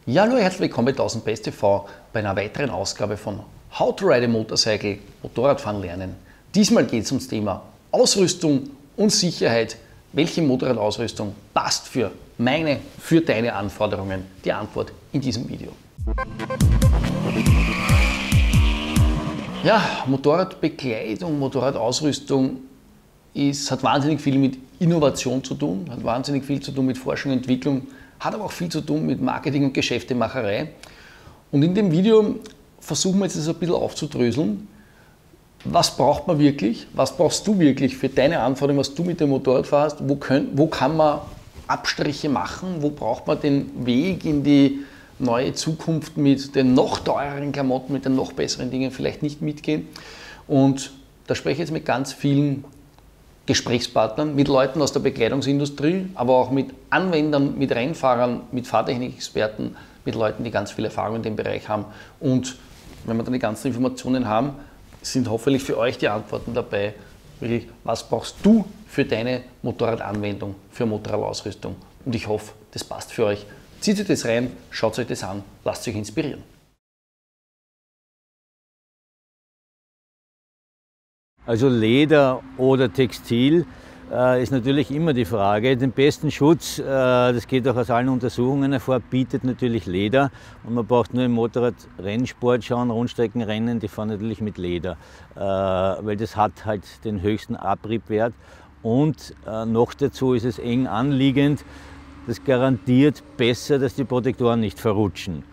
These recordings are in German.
Ja, hallo, herzlich willkommen bei 1000 Best TV bei einer weiteren Ausgabe von How to Ride a Motorcycle, Motorradfahren lernen. Diesmal geht es ums Thema Ausrüstung und Sicherheit. Welche Motorradausrüstung passt für meine, für deine Anforderungen? Die Antwort in diesem Video. Ja, Motorradbekleidung, Motorradausrüstung hat wahnsinnig viel mit Innovation zu tun, hat wahnsinnig viel zu tun mit Forschung und Entwicklung, hat aber auch viel zu tun mit Marketing und Geschäftemacherei. Und in dem Video versuchen wir jetzt das ein bisschen aufzudröseln. Was braucht man wirklich? Was brauchst du wirklich für deine Anforderungen, was du mit dem Motorrad fährst? Wo kann man Abstriche machen? Wo braucht man den Weg in die neue Zukunft mit den noch teureren Klamotten, mit den noch besseren Dingen vielleicht nicht mitgehen? Und da spreche ich jetzt mit ganz vielen Gesprächspartnern, mit Leuten aus der Bekleidungsindustrie, aber auch mit Anwendern, mit Rennfahrern, mit Fahrtechnikexperten, mit Leuten, die ganz viel Erfahrung in dem Bereich haben. Und wenn wir dann die ganzen Informationen haben, sind hoffentlich für euch die Antworten dabei, wirklich, was brauchst du für deine Motorradanwendung, für Motorradausrüstung. Und ich hoffe, das passt für euch. Zieht euch das rein, schaut euch das an, lasst euch inspirieren. Also Leder oder Textil ist natürlich immer die Frage. Den besten Schutz, das geht auch aus allen Untersuchungen hervor, bietet natürlich Leder. Und man braucht nur im Motorradrennsport schauen, Rundstreckenrennen, die fahren natürlich mit Leder, weil das hat halt den höchsten Abriebwert. Und noch dazu ist es eng anliegend, das garantiert besser, dass die Protektoren nicht verrutschen.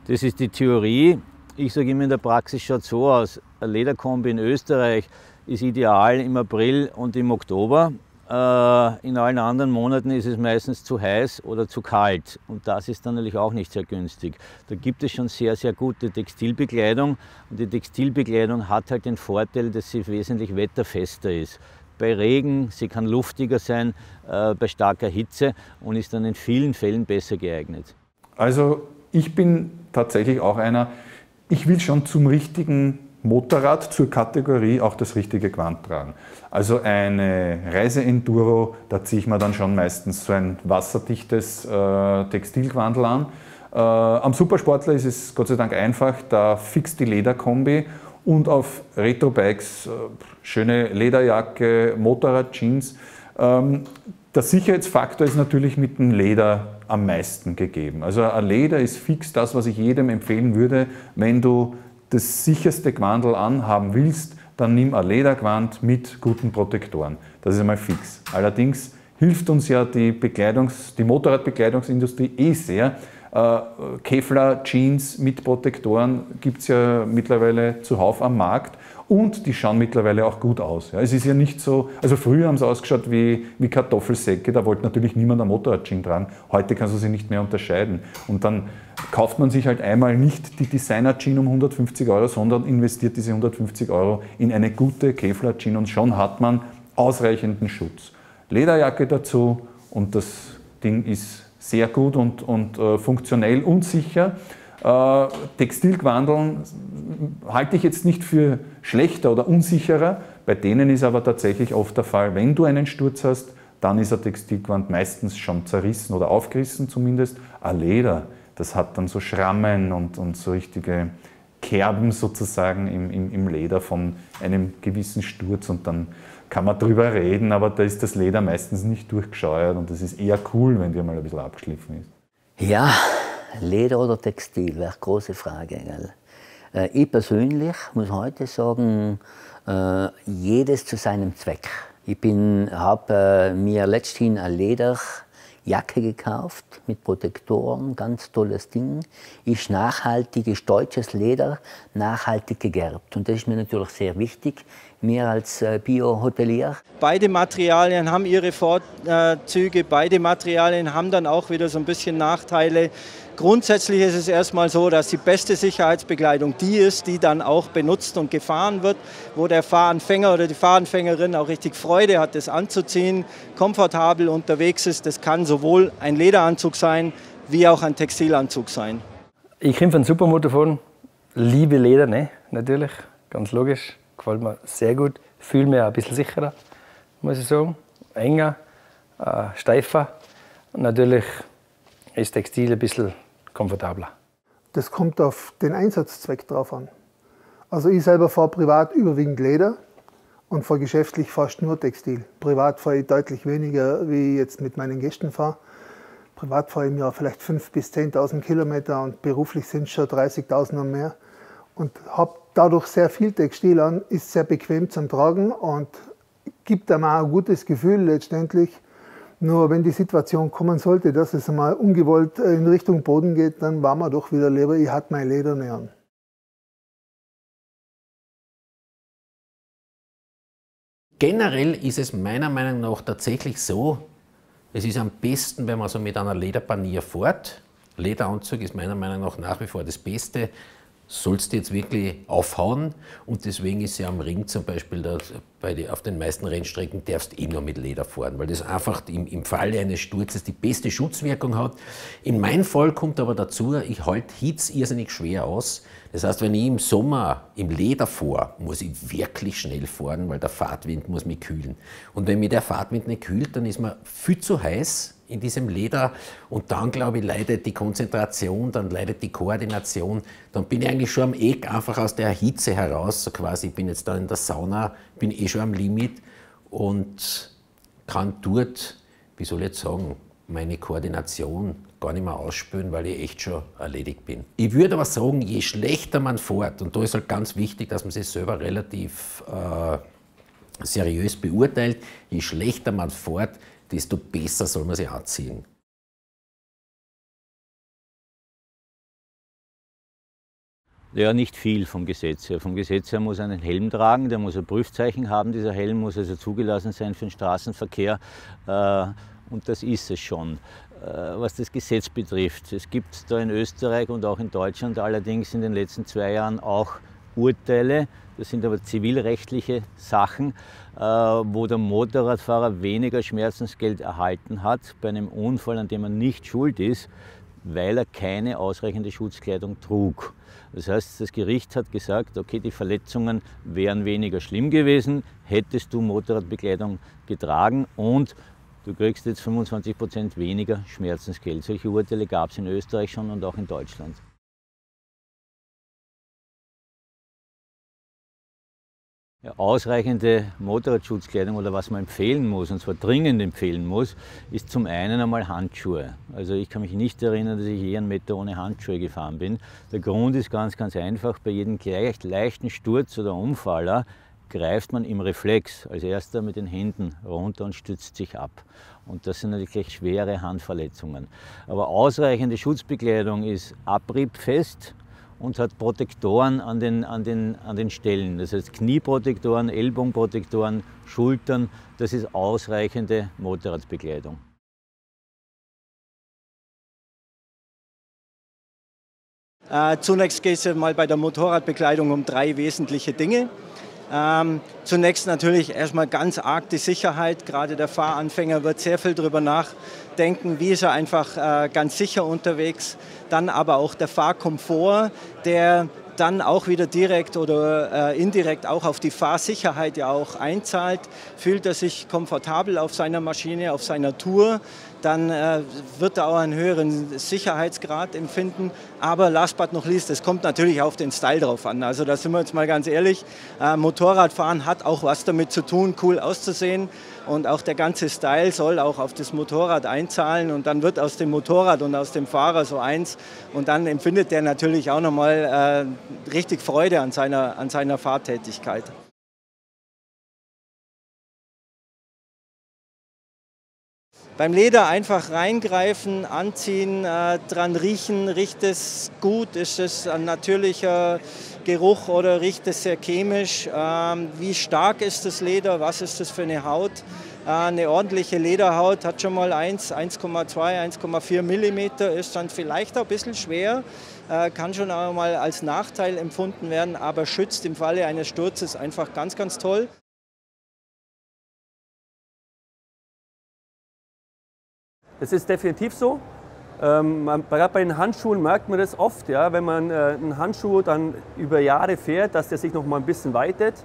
Das ist die Theorie. Ich sage immer, in der Praxis schaut es so aus, ein Lederkombi in Österreich ist ideal im April und im Oktober. In allen anderen Monaten ist es meistens zu heiß oder zu kalt und das ist dann natürlich auch nicht sehr günstig. Da gibt es schon sehr, sehr gute Textilbekleidung und die Textilbekleidung hat halt den Vorteil, dass sie wesentlich wetterfester ist. Bei Regen, sie kann luftiger sein, bei starker Hitze und ist dann in vielen Fällen besser geeignet. Also ich bin tatsächlich auch einer, ich will schon zum richtigen Motorrad, zur Kategorie auch das richtige Gewand tragen. Also eine Reiseenduro, da ziehe ich mir dann schon meistens so ein wasserdichtes Textilgewandel an. Am Supersportler ist es Gott sei Dank einfach, da fix die Lederkombi und auf Retrobikes schöne Lederjacke, Motorradjeans. Der Sicherheitsfaktor ist natürlich mit dem Leder am meisten gegeben. Also ein Leder ist fix das, was ich jedem empfehlen würde, wenn du das sicherste Gewandel anhaben willst, dann nimm ein Ledergewand mit guten Protektoren. Das ist einmal fix. Allerdings hilft uns ja die Motorradbekleidungsindustrie sehr. Kevlar Jeans mit Protektoren gibt es ja mittlerweile zuhauf am Markt und die schauen mittlerweile auch gut aus. Ja, es ist ja nicht so, also früher haben sie ausgeschaut wie Kartoffelsäcke, da wollte natürlich niemand ein Motorrad-Jean tragen. Heute kannst du sie nicht mehr unterscheiden. Und dann kauft man sich halt einmal nicht die Designer-Jean um 150 €, sondern investiert diese 150 € in eine gute Kevlar-Jean und schon hat man ausreichenden Schutz. Lederjacke dazu und das Ding ist sehr gut und funktionell und sicher. Textilgewandeln halte ich jetzt nicht für schlechter oder unsicherer. Bei denen ist aber tatsächlich oft der Fall, wenn du einen Sturz hast, dann ist ein Textilgewand meistens schon zerrissen oder aufgerissen zumindest. Ein Leder, das hat dann so Schrammen und so richtige Kerben sozusagen im Leder von einem gewissen Sturz und dann kann man drüber reden, aber da ist das Leder meistens nicht durchgescheuert und das ist eher cool, wenn die mal ein bisschen abgeschliffen ist. Ja, Leder oder Textil, wäre eine große Frage. Gell? Ich persönlich muss heute sagen, jedes zu seinem Zweck. Ich habe mir letzthin eine Lederjacke gekauft mit Protektoren, ganz tolles Ding. Ist nachhaltig, ist deutsches Leder, nachhaltig gegerbt. Und das ist mir natürlich sehr wichtig, mir als Bio-Hotelier. Beide Materialien haben ihre Vorzüge, beide Materialien haben dann auch wieder so ein bisschen Nachteile. Grundsätzlich ist es erstmal so, dass die beste Sicherheitsbekleidung die ist, die dann auch benutzt und gefahren wird, wo der Fahranfänger oder die Fahranfängerin auch richtig Freude hat, das anzuziehen, komfortabel unterwegs ist. Das kann sowohl ein Lederanzug sein, wie auch ein Textilanzug sein. Ich komme von Supermotorfahren, liebe Leder, ne? Natürlich, ganz logisch, gefällt mir sehr gut, fühle mich auch ein bisschen sicherer, muss ich sagen, enger, steifer. Und natürlich ist Textil ein bisschen komfortabler. Das kommt auf den Einsatzzweck drauf an. Also ich selber fahre privat überwiegend Leder und fahre geschäftlich fast nur Textil. Privat fahre ich deutlich weniger, wie ich jetzt mit meinen Gästen fahre. Privat fahre ich im Jahr vielleicht 5.000 bis 10.000 Kilometer und beruflich sind es schon 30.000 und mehr. Und habe dadurch sehr viel Textil an, ist sehr bequem zum Tragen und gibt einem auch ein gutes Gefühl letztendlich. Nur wenn die Situation kommen sollte, dass es einmal ungewollt in Richtung Boden geht, dann war man doch wieder lieber, ich hatte mein Leder nicht an. Generell ist es meiner Meinung nach tatsächlich so, es ist am besten, wenn man so mit einer Lederpanier fährt. Lederanzug ist meiner Meinung nach wie vor das Beste. Sollst du jetzt wirklich aufhauen und deswegen ist ja am Ring zum Beispiel, auf den meisten Rennstrecken darfst du nur mit Leder fahren, weil das einfach im Falle eines Sturzes die beste Schutzwirkung hat. In meinem Fall kommt aber dazu, ich halte Hitze irrsinnig schwer aus. Das heißt, wenn ich im Sommer im Leder fahre, muss ich wirklich schnell fahren, weil der Fahrtwind muss mich kühlen. Und wenn mich der Fahrtwind nicht kühlt, dann ist mir viel zu heiß in diesem Leder und dann, glaube ich, leidet die Konzentration, dann leidet die Koordination. Dann bin ich eigentlich schon am Eck, einfach aus der Hitze heraus, so quasi, ich bin jetzt da in der Sauna, bin eh schon am Limit und kann dort, wie soll ich jetzt sagen, meine Koordination gar nicht mehr ausspüren, weil ich echt schon erledigt bin. Ich würde aber sagen, je schlechter man fährt, und da ist halt ganz wichtig, dass man sich selber relativ seriös beurteilt, je schlechter man fährt, desto besser soll man sich anziehen. Ja, nicht viel vom Gesetz her. Vom Gesetz her muss er einen Helm tragen, der muss ein Prüfzeichen haben. Dieser Helm muss also zugelassen sein für den Straßenverkehr und das ist es schon. Was das Gesetz betrifft, es gibt da in Österreich und auch in Deutschland allerdings in den letzten 2 Jahren auch Urteile, das sind aber zivilrechtliche Sachen, wo der Motorradfahrer weniger Schmerzensgeld erhalten hat bei einem Unfall, an dem er nicht schuld ist, weil er keine ausreichende Schutzkleidung trug. Das heißt, das Gericht hat gesagt, okay, die Verletzungen wären weniger schlimm gewesen, hättest du Motorradbekleidung getragen und du kriegst jetzt 25% weniger Schmerzensgeld. Solche Urteile gab es in Österreich schon und auch in Deutschland. Ja, ausreichende Motorradschutzkleidung oder was man empfehlen muss, und zwar dringend empfehlen muss, ist zum einen einmal Handschuhe. Also ich kann mich nicht erinnern, dass ich je 1 Meter ohne Handschuhe gefahren bin. Der Grund ist ganz einfach, bei jedem leichten Sturz oder Umfaller greift man im Reflex als erster mit den Händen runter und stützt sich ab. Und das sind natürlich schwere Handverletzungen. Aber ausreichende Schutzbekleidung ist abriebfest und hat Protektoren an den Stellen. Das heißt Knieprotektoren, Ellbogenprotektoren, Schultern, das ist ausreichende Motorradbekleidung. Zunächst geht es mal bei der Motorradbekleidung um 3 wesentliche Dinge. Zunächst natürlich erstmal ganz arg die Sicherheit. Gerade der Fahranfänger wird sehr viel darüber nachdenken, wie ist er einfach ganz sicher unterwegs. Dann aber auch der Fahrkomfort, der dann auch wieder direkt oder indirekt auch auf die Fahrsicherheit ja auch einzahlt. Fühlt er sich komfortabel auf seiner Maschine, auf seiner Tour, dann wird er auch einen höheren Sicherheitsgrad empfinden. Aber last but not least, es kommt natürlich auf den Style drauf an. Also da sind wir jetzt mal ganz ehrlich, Motorradfahren hat auch was damit zu tun, cool auszusehen. Und auch der ganze Style soll auch auf das Motorrad einzahlen. Und dann wird aus dem Motorrad und aus dem Fahrer so eins. Und dann empfindet der natürlich auch nochmal richtig Freude an seiner Fahrtätigkeit. Beim Leder einfach reingreifen, anziehen, dran riechen, riecht es gut, ist es ein natürlicher Geruch oder riecht es sehr chemisch? Wie stark ist das Leder, was ist das für eine Haut? Eine ordentliche Lederhaut hat schon mal 1,2, 1,4 mm, ist dann vielleicht auch ein bisschen schwer, kann schon auch mal als Nachteil empfunden werden, aber schützt im Falle eines Sturzes einfach ganz, ganz toll. Das ist definitiv so. Gerade bei den Handschuhen merkt man das oft, ja, wenn man einen Handschuh dann über Jahre fährt, dass der sich noch mal ein bisschen weitet.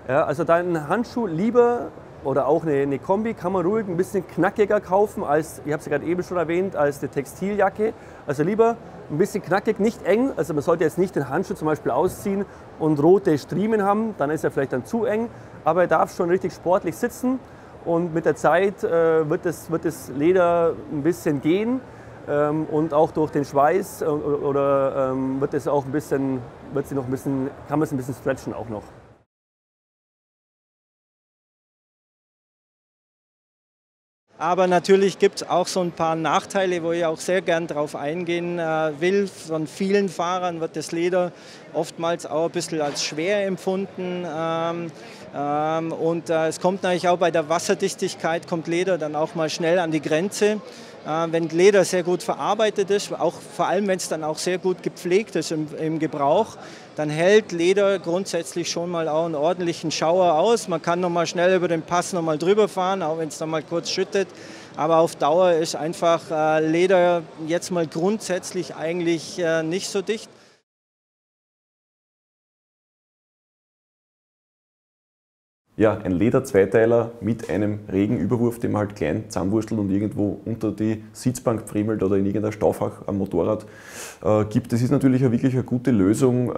Ja, also dann einen Handschuh lieber oder auch eine Kombi kann man ruhig ein bisschen knackiger kaufen als, ich habe es ja gerade eben schon erwähnt, als eine Textiljacke. Also lieber ein bisschen knackig, nicht eng. Also man sollte jetzt nicht den Handschuh zum Beispiel ausziehen und rote Striemen haben, dann ist er vielleicht dann zu eng. Aber er darf schon richtig sportlich sitzen und mit der Zeit wird das Leder ein bisschen gehen und auch durch den Schweiß oder wird es auch ein bisschen, kann man es ein bisschen stretchen auch noch. Aber natürlich gibt es auch so ein paar Nachteile, wo ich auch sehr gern drauf eingehen will. Von vielen Fahrern wird das Leder oftmals auch ein bisschen als schwer empfunden. Und es kommt natürlich auch bei der Wasserdichtigkeit, kommt Leder dann auch mal schnell an die Grenze. Wenn Leder sehr gut verarbeitet ist, auch vor allem wenn es dann auch sehr gut gepflegt ist im Gebrauch, dann hält Leder grundsätzlich schon mal auch einen ordentlichen Schauer aus. Man kann noch mal schnell über den Pass noch mal drüber fahren, auch wenn es dann mal kurz schüttet. Aber auf Dauer ist einfach Leder jetzt mal grundsätzlich eigentlich nicht so dicht. Ja, ein Leder-Zweiteiler mit einem Regenüberwurf, den man halt klein zusammenwurstelt und irgendwo unter die Sitzbank friemelt oder in irgendein Staufach am Motorrad gibt. Das ist natürlich wirklich eine gute Lösung,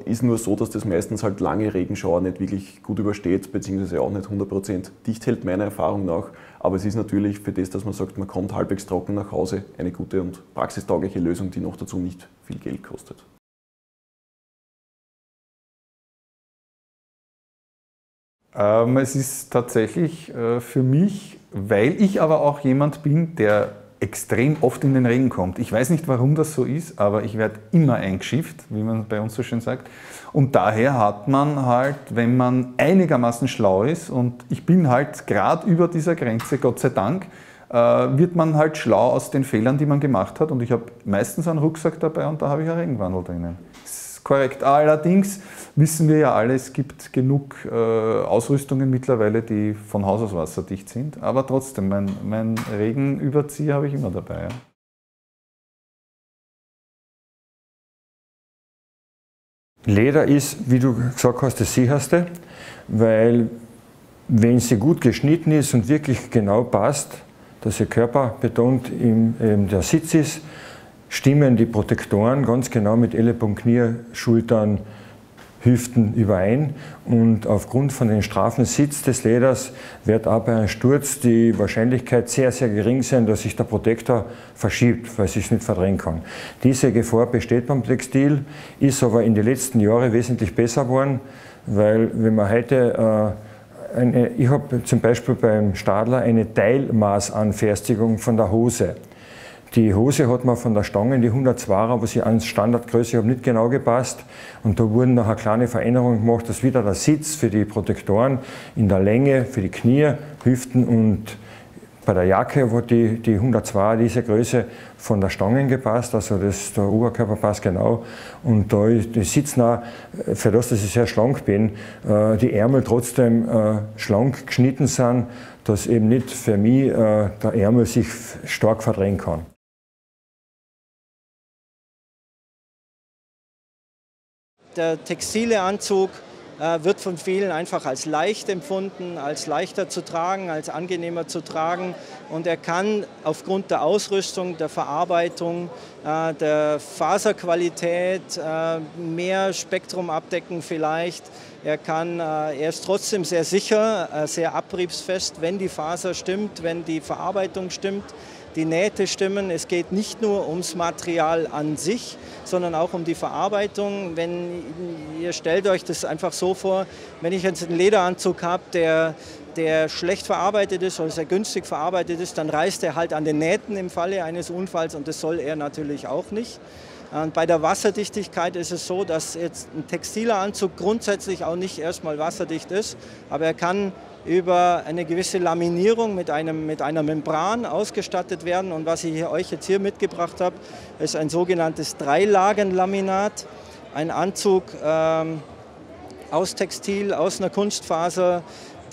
ist nur so, dass das meistens halt lange Regenschauer nicht wirklich gut übersteht, beziehungsweise auch nicht 100% dicht hält, meiner Erfahrung nach. Aber es ist natürlich für das, dass man sagt, man kommt halbwegs trocken nach Hause, eine gute und praxistaugliche Lösung, die noch dazu nicht viel Geld kostet. Es ist tatsächlich für mich, weil ich aber auch jemand bin, der extrem oft in den Regen kommt. Ich weiß nicht, warum das so ist, aber ich werde immer eingeschifft, wie man bei uns so schön sagt. Und daher hat man halt, wenn man einigermaßen schlau ist, und ich bin halt gerade über dieser Grenze, Gott sei Dank, wird man halt schlau aus den Fehlern, die man gemacht hat. Und ich habe meistens einen Rucksack dabei und da habe ich einen Regenwandel drinnen. Korrekt. Allerdings wissen wir ja alle, es gibt genug Ausrüstungen mittlerweile, die von Haus aus wasserdicht sind. Aber trotzdem, mein Regenüberzieher habe ich immer dabei. Ja. Leder ist, wie du gesagt hast, das sicherste, weil wenn sie gut geschnitten ist und wirklich genau passt, dass ihr Körper betont der Sitz ist, stimmen die Protektoren ganz genau mit Ellenbogen, Knie, Schultern, Hüften überein. Und aufgrund von den straffen Sitz des Leders wird auch bei einem Sturz die Wahrscheinlichkeit sehr, sehr gering sein, dass sich der Protektor verschiebt, weil es sich nicht verdrehen kann. Diese Gefahr besteht beim Textil, ist aber in den letzten Jahren wesentlich besser geworden, weil wenn man heute ich habe zum Beispiel beim Stadler eine Teilmaßanfertigung von der Hose. Die Hose hat man von der Stange, die 102er, was ich ans Standardgröße habe, nicht genau gepasst. Und da wurden nachher kleine Veränderungen gemacht, dass wieder der Sitz für die Protektoren in der Länge, für die Knie, Hüften und bei der Jacke hat die 102er, diese Größe, von der Stange gepasst, also der Oberkörper passt genau. Und da die Sitznah, für das, dass ich sehr schlank bin, die Ärmel trotzdem schlank geschnitten sind, dass eben nicht für mich der Ärmel sich stark verdrehen kann. Der textile Anzug wird von vielen einfach als leicht empfunden, als leichter zu tragen, als angenehmer zu tragen. Und er kann aufgrund der Ausrüstung, der Verarbeitung, der Faserqualität mehr Spektrum abdecken vielleicht. Er ist trotzdem sehr sicher, sehr abriebsfest, wenn die Faser stimmt, wenn die Verarbeitung stimmt. Die Nähte stimmen. Es geht nicht nur ums Material an sich, sondern auch um die Verarbeitung. Ihr stellt euch das einfach so vor, wenn ich jetzt einen Lederanzug habe, der schlecht verarbeitet ist oder sehr günstig verarbeitet ist, dann reißt er halt an den Nähten im Falle eines Unfalls und das soll er natürlich auch nicht. Und bei der Wasserdichtigkeit ist es so, dass jetzt ein textiler Anzug grundsätzlich auch nicht erstmal wasserdicht ist, aber er kann über eine gewisse Laminierung mit einer Membran ausgestattet werden. Und was ich euch jetzt hier mitgebracht habe, ist ein sogenanntes Dreilagenlaminat. Ein Anzug aus Textil, aus einer Kunstfaser,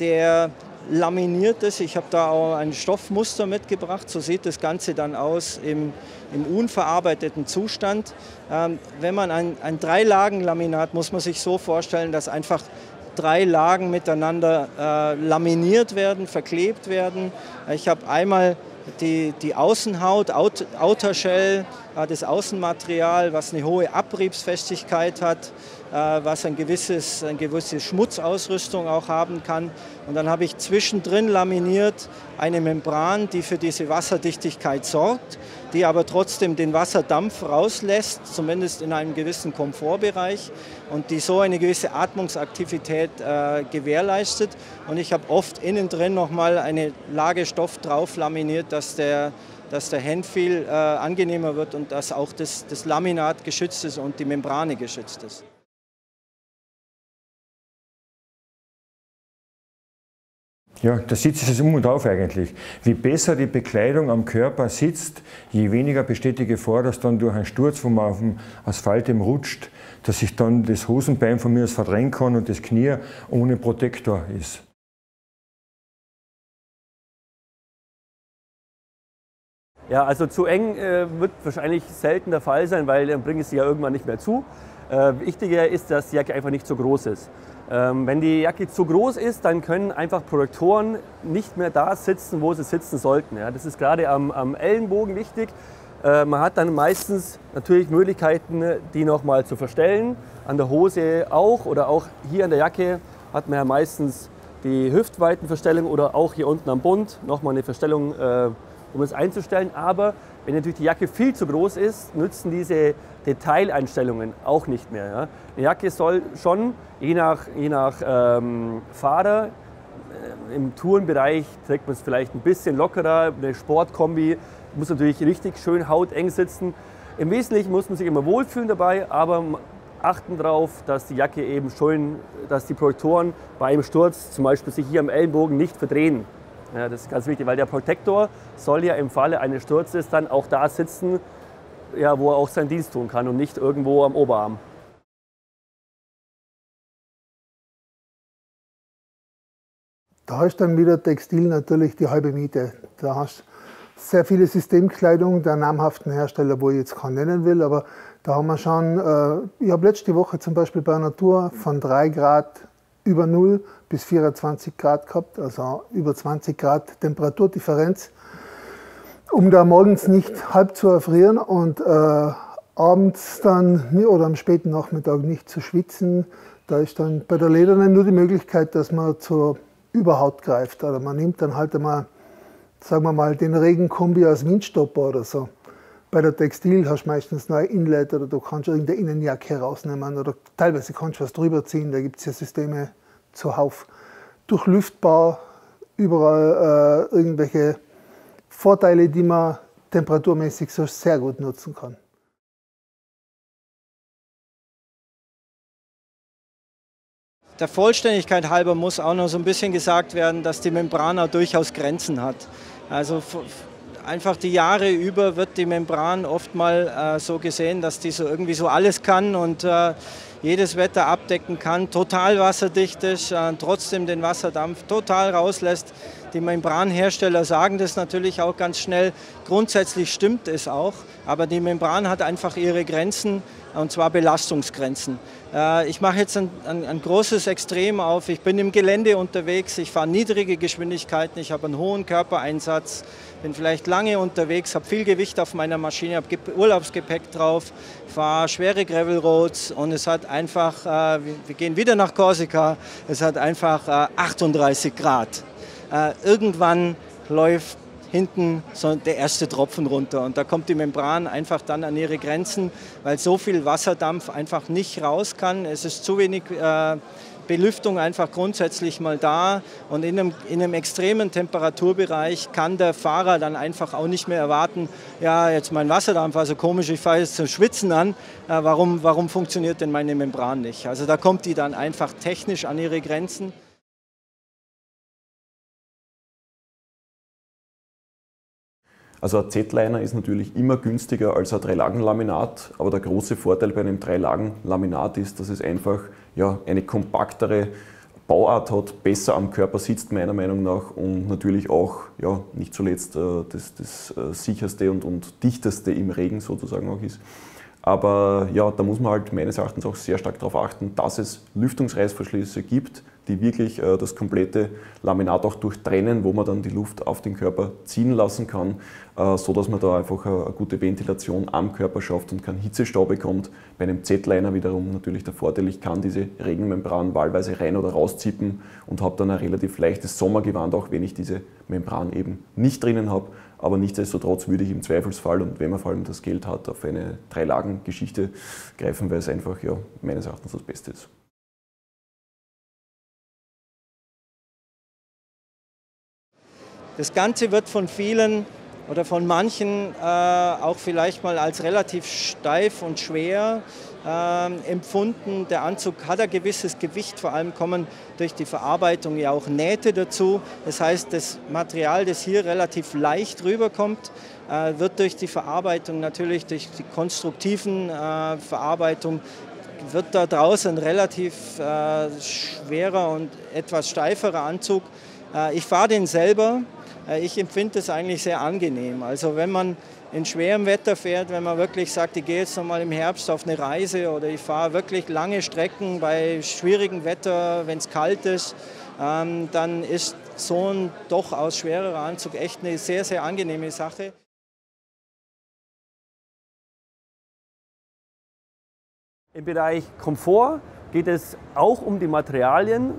der laminiert ist. Ich habe da auch ein Stoffmuster mitgebracht. So sieht das Ganze dann aus im unverarbeiteten Zustand. Wenn man ein Dreilagenlaminat, muss man sich so vorstellen, dass einfach 3 Lagen miteinander laminiert werden, verklebt werden. Ich habe einmal die Außenhaut, Outer Shell, das Außenmaterial, was eine hohe Abriebsfestigkeit hat, was eine gewisse Schmutzausrüstung auch haben kann. Und dann habe ich zwischendrin laminiert eine Membran, die für diese Wasserdichtigkeit sorgt, die aber trotzdem den Wasserdampf rauslässt, zumindest in einem gewissen Komfortbereich, und die so eine gewisse Atmungsaktivität gewährleistet. Und ich habe oft innen drin nochmal eine Lage Stoff drauf laminiert, dass der Handfeel angenehmer wird und dass auch das Laminat geschützt ist und die Membrane geschützt ist. Ja, der Sitz ist es um und auf eigentlich. Wie besser die Bekleidung am Körper sitzt, je weniger besteht die Gefahr, dass dann durch einen Sturz, wo man auf dem Asphalt rutscht, dass sich dann das Hosenbein von mir aus verdrängen kann und das Knie ohne Protektor ist. Ja, also zu eng wird wahrscheinlich selten der Fall sein, weil dann bringt es sie ja irgendwann nicht mehr zu. Wichtiger ist, dass die Jacke einfach nicht zu groß ist. Wenn die Jacke zu groß ist, dann können einfach Protektoren nicht mehr da sitzen, wo sie sitzen sollten. Ja, das ist gerade am Ellenbogen wichtig. Man hat dann meistens natürlich Möglichkeiten, die nochmal zu verstellen. An der Hose auch oder auch hier an der Jacke hat man ja meistens die Hüftweitenverstellung oder auch hier unten am Bund nochmal eine Verstellung, um es einzustellen. Aber wenn natürlich die Jacke viel zu groß ist, nützen diese Detaileinstellungen auch nicht mehr. Ja. Eine Jacke soll schon, je nach Fahrer, im Tourenbereich trägt man es vielleicht ein bisschen lockerer, eine Sportkombi muss natürlich richtig schön hauteng sitzen. Im Wesentlichen muss man sich immer wohlfühlen dabei, aber achten darauf, dass die Jacke eben schön, dass die Protektoren bei einem Sturz zum Beispiel sich hier am Ellenbogen nicht verdrehen. Ja, das ist ganz wichtig, weil der Protektor soll ja im Falle eines Sturzes dann auch da sitzen, ja, wo er auch seinen Dienst tun kann und nicht irgendwo am Oberarm. Da hast du dann wieder Textil natürlich die halbe Miete. Da hast du sehr viele Systemkleidung der namhaften Hersteller, wo ich jetzt keinen nennen will, aber da haben wir schon, ich habe letzte Woche zum Beispiel bei einer Tour von 3 Grad über 0 bis 24 Grad gehabt, also über 20 Grad Temperaturdifferenz, um da morgens nicht halb zu erfrieren und abends dann oder am späten Nachmittag nicht zu schwitzen. Da ist dann bei der Ledernen nur die Möglichkeit, dass man zur Überhaut greift. Oder man nimmt dann halt einmal, sagen wir mal, den Regenkombi als Windstopper oder so. Bei der Textil hast du meistens noch ein Inlet oder du kannst irgendeine Innenjacke rausnehmen oder teilweise kannst du was drüber ziehen. Da gibt es ja Systeme zuhauf. Durchlüftbar, überall irgendwelche Vorteile, die man temperaturmäßig so sehr gut nutzen kann. Der Vollständigkeit halber muss auch noch so ein bisschen gesagt werden, dass die Membran auch durchaus Grenzen hat. Also einfach die Jahre über wird die Membran oft mal so gesehen, dass die so irgendwie so alles kann und jedes Wetter abdecken kann, total wasserdicht ist, trotzdem den Wasserdampf total rauslässt. Die Membranhersteller sagen das natürlich auch ganz schnell. Grundsätzlich stimmt es auch, aber die Membran hat einfach ihre Grenzen, und zwar Belastungsgrenzen. Ich mache jetzt ein großes Extrem auf. Ich bin im Gelände unterwegs, ich fahre niedrige Geschwindigkeiten, ich habe einen hohen Körpereinsatz, bin vielleicht lange unterwegs, habe viel Gewicht auf meiner Maschine, habe Urlaubsgepäck drauf, fahre schwere Gravel Roads und es hat einfach, wir gehen wieder nach Korsika, es hat einfach 38 Grad. Irgendwann läuft hinten so der erste Tropfen runter und da kommt die Membran einfach dann an ihre Grenzen, weil so viel Wasserdampf einfach nicht raus kann. Es ist zu wenig Belüftung einfach grundsätzlich mal da und in einem extremen Temperaturbereich kann der Fahrer dann einfach auch nicht mehr erwarten, ja jetzt mein Wasserdampf, also komisch, ich fange jetzt zum Schwitzen an, warum funktioniert denn meine Membran nicht? Also da kommt die dann einfach technisch an ihre Grenzen. Also ein Z-Liner ist natürlich immer günstiger als ein 3-Lagen-Laminat, aber der große Vorteil bei einem 3-Lagen-Laminat ist, dass es einfach eine kompaktere Bauart hat, besser am Körper sitzt meiner Meinung nach und natürlich auch nicht zuletzt das sicherste und dichteste im Regen sozusagen auch ist. Aber ja, da muss man halt meines Erachtens auch sehr stark darauf achten, dass es Lüftungsreißverschlüsse gibt, die wirklich das komplette Laminat auch durchtrennen, wo man dann die Luft auf den Körper ziehen lassen kann, so dass man da einfach eine gute Ventilation am Körper schafft und keinen Hitzestau bekommt. Bei einem Z-Liner wiederum natürlich der Vorteil, ich kann diese Regenmembran wahlweise rein- oder rauszippen und habe dann ein relativ leichtes Sommergewand, auch wenn ich diese Membran eben nicht drinnen habe. Aber nichtsdestotrotz würde ich im Zweifelsfall, und wenn man vor allem das Geld hat, auf eine 3-Lagen-Geschichte greifen, weil es einfach ja, meines Erachtens das Beste ist. Das Ganze wird von vielen oder von manchen auch vielleicht mal als relativ steif und schwer empfunden. Der Anzug hat ein gewisses Gewicht, vor allem kommen durch die Verarbeitung ja auch Nähte dazu. Das heißt, das Material, das hier relativ leicht rüberkommt, wird durch die Verarbeitung, natürlich durch die konstruktiven Verarbeitung, wird da draußen ein relativ schwerer und etwas steiferer Anzug. Ich fahre den selber. Ich empfinde es eigentlich sehr angenehm. Also wenn man in schwerem Wetter fährt, wenn man wirklich sagt, ich gehe jetzt noch mal im Herbst auf eine Reise oder ich fahre wirklich lange Strecken bei schwierigem Wetter, wenn es kalt ist, dann ist so ein durchaus schwererer Anzug echt eine sehr, sehr angenehme Sache. Im Bereich Komfort geht es auch um die Materialien,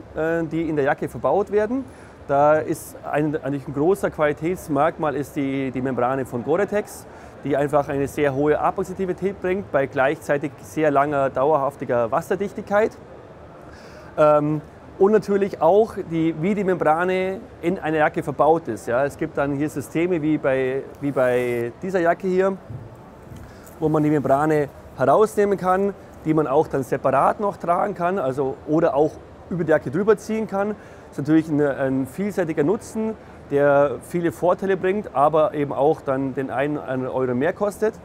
die in der Jacke verbaut werden. Da ist eigentlich ein großer Qualitätsmerkmal ist die Membrane von Gore-Tex, die einfach eine sehr hohe Atmungsaktivität bringt bei gleichzeitig sehr langer, dauerhaftiger Wasserdichtigkeit. Und natürlich auch, wie die Membrane in einer Jacke verbaut ist. Ja, es gibt dann hier Systeme wie bei dieser Jacke hier, wo man die Membrane herausnehmen kann, die man auch dann separat noch tragen kann, also, oder auch über die Jacke drüber ziehen kann. Das ist natürlich ein vielseitiger Nutzen, der viele Vorteile bringt, aber eben auch dann den einen Euro mehr kostet.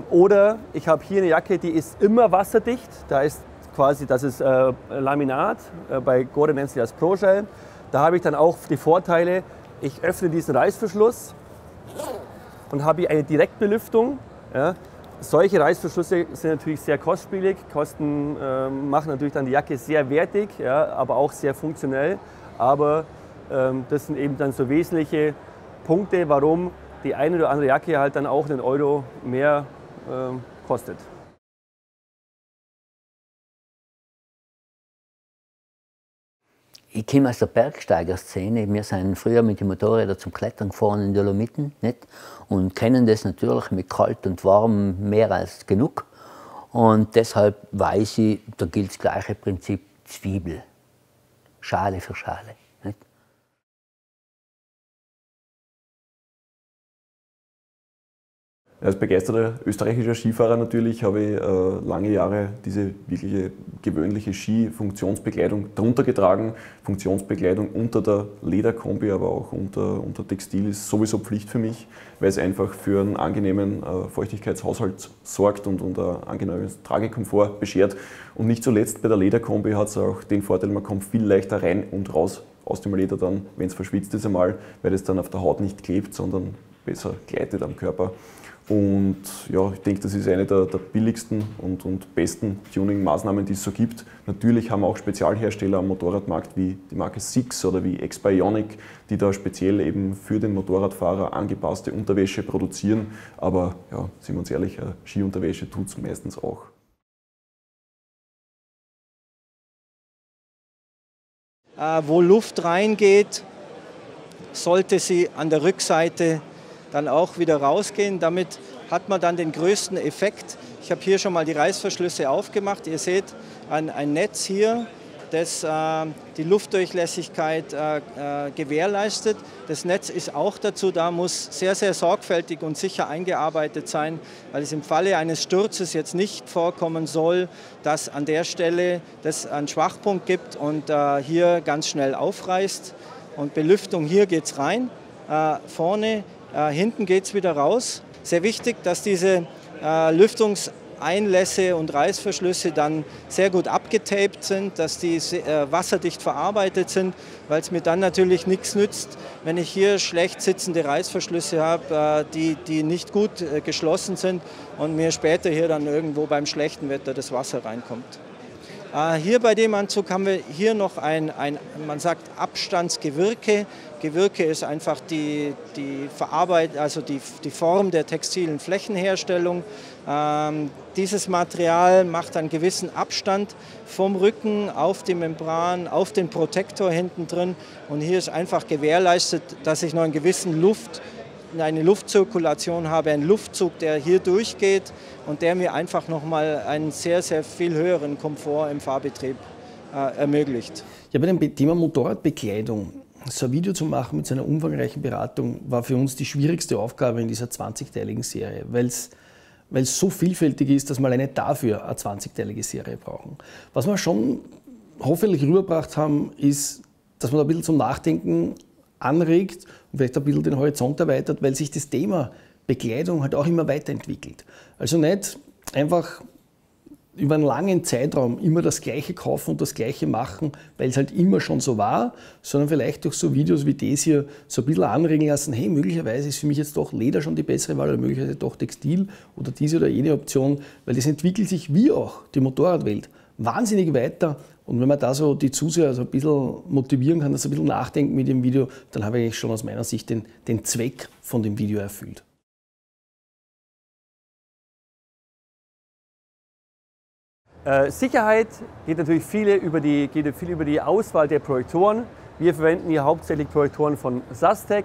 Oder ich habe hier eine Jacke, die ist immer wasserdicht. Da ist quasi, das ist Laminat, bei Gore nennt sie das Pro-Gel. Da habe ich dann auch die Vorteile, ich öffne diesen Reißverschluss und habe hier eine Direktbelüftung. Ja. Solche Reißverschlüsse sind natürlich sehr kostspielig, machen natürlich dann die Jacke sehr wertig, ja, aber auch sehr funktionell. Aber das sind eben dann so wesentliche Punkte, warum die eine oder andere Jacke halt dann auch einen Euro mehr kostet. Ich komme aus der Bergsteigerszene. Wir sind früher mit den Motorrädern zum Klettern gefahren in Dolomiten nicht? Und kennen das natürlich mit kalt und warm mehr als genug. Und deshalb weiß ich, da gilt das gleiche Prinzip Zwiebel. Schale für Schale. Nicht? Als begeisterter österreichischer Skifahrer natürlich habe ich lange Jahre diese wirkliche gewöhnliche Ski-Funktionsbekleidung drunter getragen. Funktionsbekleidung unter der Lederkombi, aber auch unter Textil ist sowieso Pflicht für mich, weil es einfach für einen angenehmen Feuchtigkeitshaushalt sorgt und einen angenehmen Tragekomfort beschert. Und nicht zuletzt bei der Lederkombi hat es auch den Vorteil, man kommt viel leichter rein und raus aus dem Leder dann, wenn es verschwitzt ist einmal, weil es dann auf der Haut nicht klebt, sondern besser gleitet am Körper. Und ja, ich denke, das ist eine der billigsten und besten Tuning-Maßnahmen, die es so gibt. Natürlich haben auch Spezialhersteller am Motorradmarkt wie die Marke Six oder wie X-Bionic, die da speziell eben für den Motorradfahrer angepasste Unterwäsche produzieren. Aber ja, sind wir uns ehrlich, Skiunterwäsche tut es meistens auch. Wo Luft reingeht, sollte sie an der Rückseite dann auch wieder rausgehen. Damit hat man dann den größten Effekt. Ich habe hier schon mal die Reißverschlüsse aufgemacht. Ihr seht ein Netz hier, das die Luftdurchlässigkeit gewährleistet. Das Netz ist auch dazu da, muss sehr, sehr sorgfältig und sicher eingearbeitet sein, weil es im Falle eines Sturzes jetzt nicht vorkommen soll, dass an der Stelle das einen Schwachpunkt gibt und hier ganz schnell aufreißt. Und Belüftung, hier geht es rein, vorne. Hinten geht es wieder raus. Sehr wichtig, dass diese Einlässe und Reißverschlüsse dann sehr gut abgetaped sind, dass die wasserdicht verarbeitet sind, weil es mir dann natürlich nichts nützt, wenn ich hier schlecht sitzende Reißverschlüsse habe, die nicht gut geschlossen sind und mir später hier dann irgendwo beim schlechten Wetter das Wasser reinkommt. Hier bei dem Anzug haben wir hier noch man sagt Abstandsgewirke. Gewirke ist einfach die Verarbeitung, also die Form der textilen Flächenherstellung. Dieses Material macht einen gewissen Abstand vom Rücken auf die Membran, auf den Protektor hinten drin. Und hier ist einfach gewährleistet, dass ich noch einen gewissen eine Luftzirkulation habe, einen Luftzug, der hier durchgeht und der mir einfach nochmal einen sehr, sehr viel höheren Komfort im Fahrbetrieb ermöglicht. Ja, bei dem Thema Motorradbekleidung, so ein Video zu machen mit so einer umfangreichen Beratung, war für uns die schwierigste Aufgabe in dieser 20-teiligen Serie, weil es so vielfältig ist, dass wir alleine dafür eine 20-teilige Serie brauchen. Was wir schon hoffentlich rübergebracht haben, ist, dass man da ein bisschen zum Nachdenken anregt und vielleicht ein bisschen den Horizont erweitert, weil sich das Thema Bekleidung halt auch immer weiterentwickelt. Also nicht einfach über einen langen Zeitraum immer das Gleiche kaufen und das Gleiche machen, weil es halt immer schon so war, sondern vielleicht durch so Videos wie das hier so ein bisschen anregen lassen, hey, möglicherweise ist für mich jetzt doch Leder schon die bessere Wahl oder möglicherweise doch Textil oder diese oder jene Option, weil das entwickelt sich wie auch die Motorradwelt wahnsinnig weiter. Und wenn man da so die Zuseher so ein bisschen motivieren kann, dass sie ein bisschen nachdenken mit dem Video, dann habe ich eigentlich schon aus meiner Sicht den Zweck von dem Video erfüllt. Sicherheit geht natürlich viel über die Auswahl der Projektoren. Wir verwenden hier hauptsächlich Projektoren von Sastec,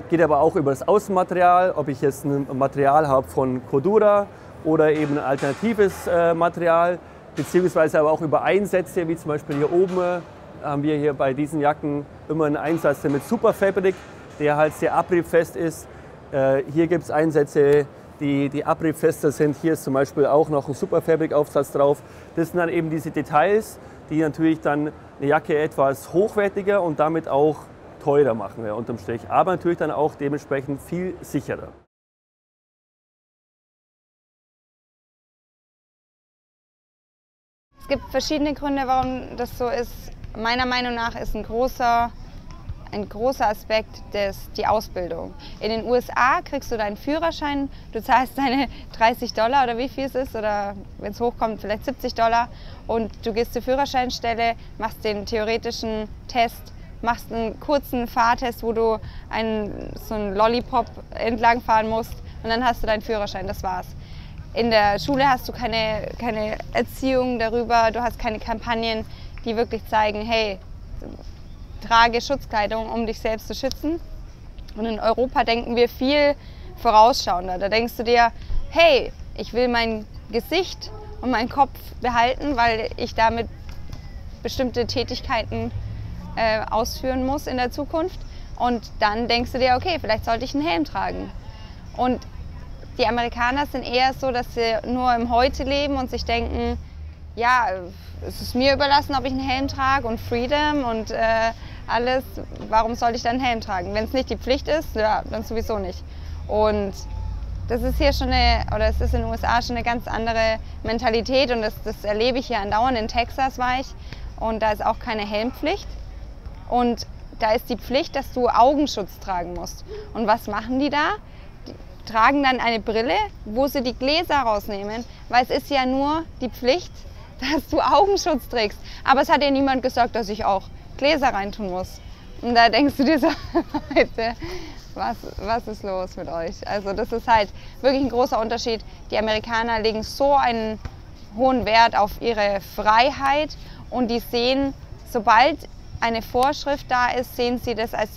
geht aber auch über das Außenmaterial, ob ich jetzt ein Material habe von Cordura oder eben ein alternatives Material, beziehungsweise aber auch über Einsätze, wie zum Beispiel hier oben haben wir hier bei diesen Jacken immer einen Einsatz mit Superfabric, der halt sehr abriebfest ist. Hier gibt es Einsätze, die abriebfester sind. Hier ist zum Beispiel auch noch ein Superfabric-Aufsatz drauf. Das sind dann eben diese Details, die natürlich dann eine Jacke etwas hochwertiger und damit auch teurer machen, ja, unterm Strich. Aber natürlich dann auch dementsprechend viel sicherer. Es gibt verschiedene Gründe, warum das so ist. Meiner Meinung nach ist ein großer Aspekt die Ausbildung. In den USA kriegst du deinen Führerschein, du zahlst deine $30 oder wie viel es ist, oder wenn es hochkommt, vielleicht $70 und du gehst zur Führerscheinstelle, machst den theoretischen Test, machst einen kurzen Fahrtest, wo du so einen Lollipop entlang fahren musst und dann hast du deinen Führerschein, das war's. In der Schule hast du keine Erziehung darüber, du hast keine Kampagnen, die wirklich zeigen, hey, trage Schutzkleidung, um dich selbst zu schützen. Und in Europa denken wir viel vorausschauender. Da denkst du dir, hey, ich will mein Gesicht und meinen Kopf behalten, weil ich damit bestimmte Tätigkeiten ausführen muss in der Zukunft. Und dann denkst du dir, okay, vielleicht sollte ich einen Helm tragen. Und die Amerikaner sind eher so, dass sie nur im Heute leben und sich denken, ja, es ist mir überlassen, ob ich einen Helm trage und Freedom und alles, warum sollte ich dann einen Helm tragen? Wenn es nicht die Pflicht ist, ja, dann sowieso nicht. Und das ist hier schon es ist in den USA schon eine ganz andere Mentalität und das erlebe ich hier andauernd. In Texas war ich und da ist auch keine Helmpflicht und da ist die Pflicht, dass du Augenschutz tragen musst. Und was machen die da? Die tragen dann eine Brille, wo sie die Gläser rausnehmen, weil es ist ja nur die Pflicht, dass du Augenschutz trägst. Aber es hat ja niemand gesagt, dass ich auch Gläser reintun muss. Und da denkst du dir so, Leute, was ist los mit euch? Also das ist halt wirklich ein großer Unterschied. Die Amerikaner legen so einen hohen Wert auf ihre Freiheit und die sehen, sobald eine Vorschrift da ist, sehen sie das als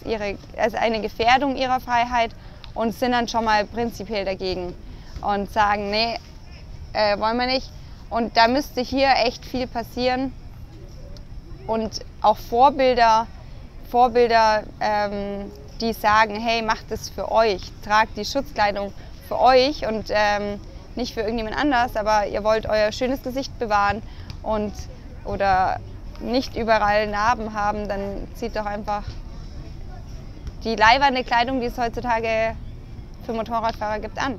eine Gefährdung ihrer Freiheit und sind dann schon mal prinzipiell dagegen und sagen, nee, wollen wir nicht. Und da müsste hier echt viel passieren und auch Vorbilder, die sagen, hey, macht es für euch, tragt die Schutzkleidung für euch und nicht für irgendjemand anders, aber ihr wollt euer schönes Gesicht bewahren oder nicht überall Narben haben, dann zieht doch einfach die leibernde Kleidung, die es heutzutage für Motorradfahrer gibt, an.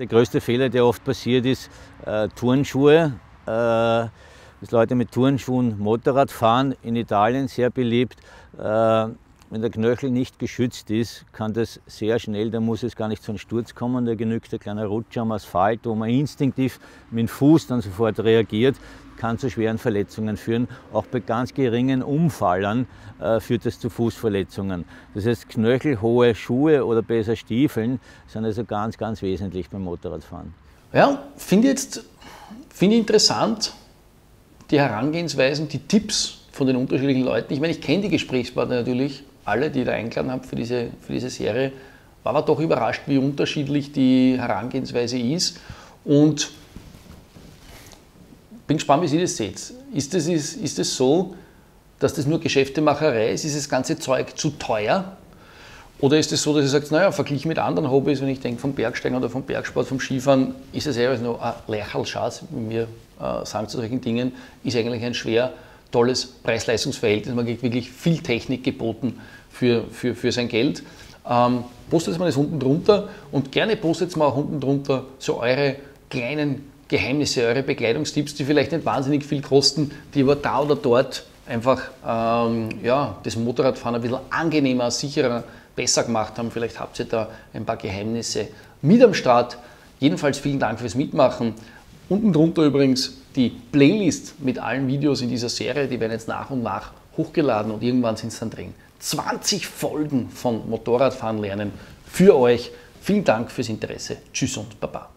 Der größte Fehler, der oft passiert, ist Turnschuhe. Dass Leute mit Turnschuhen Motorrad fahren, in Italien sehr beliebt. Wenn der Knöchel nicht geschützt ist, kann das sehr schnell, da muss es gar nicht zu einem Sturz kommen, da genügt ein kleiner Rutscher am Asphalt, wo man instinktiv mit dem Fuß dann sofort reagiert, kann zu schweren Verletzungen führen. Auch bei ganz geringen Umfallern führt das zu Fußverletzungen. Das heißt, knöchelhohe Schuhe oder besser Stiefeln sind also ganz, ganz wesentlich beim Motorradfahren. Ja, finde ich interessant, die Herangehensweisen, die Tipps von den unterschiedlichen Leuten. Ich meine, ich kenne die Gesprächspartner natürlich, alle, die ich da eingeladen habe für diese Serie, war aber doch überrascht, wie unterschiedlich die Herangehensweise ist. Und bin gespannt, wie Sie das seht. Ist es so, dass das nur Geschäftemacherei ist? Ist das ganze Zeug zu teuer? Oder ist es so, dass ihr sagt, naja, verglichen mit anderen Hobbys, wenn ich denke vom Bergsteigen oder vom Bergsport, vom Skifahren, ist es eher noch ein Lächerlschatz, wie wir sagen zu solchen Dingen, ist eigentlich ein schwer tolles Preis-Leistungs-Verhältnis. Man kriegt wirklich viel Technik geboten für sein Geld. Postet mal das unten drunter und gerne postet mal auch unten drunter so eure kleinen Geheimnisse, eure Bekleidungstipps, die vielleicht nicht wahnsinnig viel kosten, die aber da oder dort einfach das Motorradfahren ein bisschen angenehmer, sicherer, besser gemacht haben. Vielleicht habt ihr da ein paar Geheimnisse mit am Start. Jedenfalls vielen Dank fürs Mitmachen. Unten drunter übrigens die Playlist mit allen Videos in dieser Serie, die werden jetzt nach und nach hochgeladen und irgendwann sind es dann drin. 20 Folgen von Motorradfahren lernen für euch. Vielen Dank fürs Interesse. Tschüss und Baba.